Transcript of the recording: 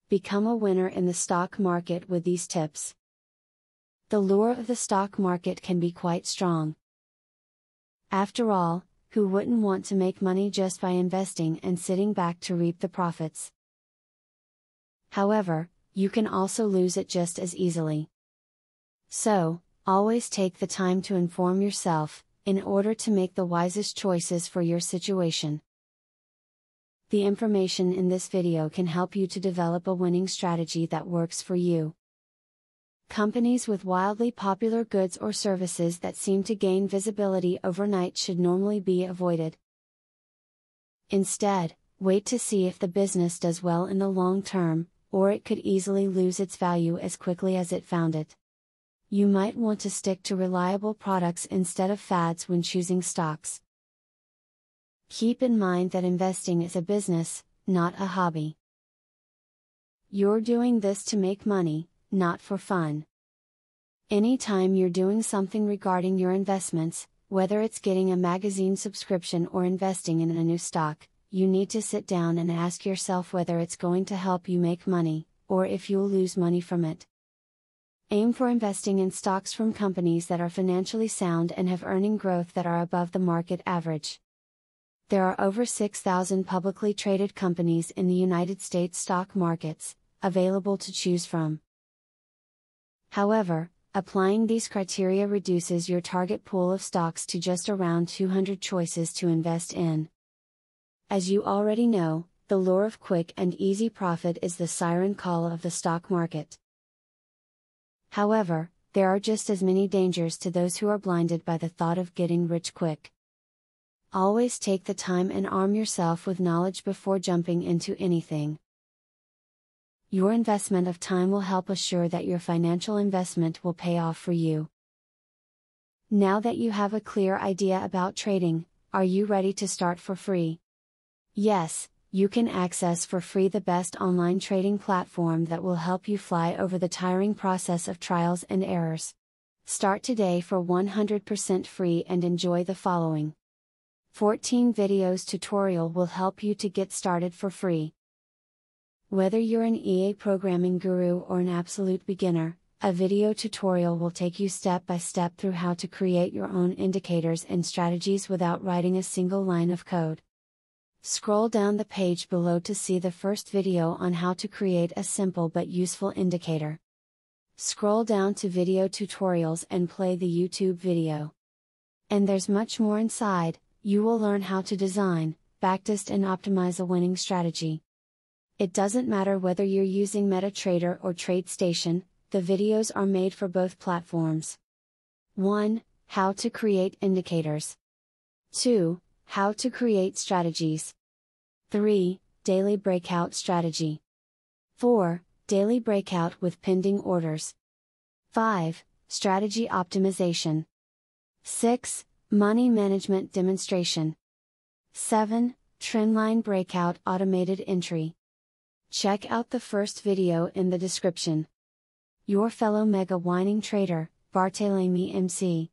become a winner in the stock market with these tips. The lure of the stock market can be quite strong. After all, who wouldn't want to make money just by investing and sitting back to reap the profits? However, you can also lose it just as easily. So, always take the time to inform yourself, in order to make the wisest choices for your situation. The information in this video can help you to develop a winning strategy that works for you. Companies with wildly popular goods or services that seem to gain visibility overnight should normally be avoided. Instead, wait to see if the business does well in the long term, or it could easily lose its value as quickly as it found it. You might want to stick to reliable products instead of fads when choosing stocks. Keep in mind that investing is a business, not a hobby. You're doing this to make money, not for fun. Anytime you're doing something regarding your investments, whether it's getting a magazine subscription or investing in a new stock, you need to sit down and ask yourself whether it's going to help you make money, or if you'll lose money from it. Aim for investing in stocks from companies that are financially sound and have earning growth that are above the market average. There are over 6,000 publicly traded companies in the United States stock markets, available to choose from. However, applying these criteria reduces your target pool of stocks to just around 200 choices to invest in. As you already know, the lure of quick and easy profit is the siren call of the stock market. However, there are just as many dangers to those who are blinded by the thought of getting rich quick. Always take the time and arm yourself with knowledge before jumping into anything. Your investment of time will help assure that your financial investment will pay off for you. Now that you have a clear idea about trading, are you ready to start for free? Yes, you can access for free the best online trading platform that will help you fly over the tiring process of trials and errors. Start today for 100% free and enjoy the following 14 videos tutorial will help you to get started for free. Whether you're an EA programming guru or an absolute beginner, a video tutorial will take you step by step through how to create your own indicators and strategies without writing a single line of code. Scroll down the page below to see the first video on how to create a simple but useful indicator. Scroll down to video tutorials and play the YouTube video. And there's much more inside. You will learn how to design, backtest and optimize a winning strategy. It doesn't matter whether you're using MetaTrader or TradeStation, the videos are made for both platforms. 1. How to create indicators. 2. How to create strategies. 3. Daily breakout strategy. 4. Daily breakout with pending orders. 5. Strategy optimization. 6. Money management demonstration. 7. Trendline breakout automated entry. Check out the first video in the description. Your fellow mega winning trader, Barthelemy MC.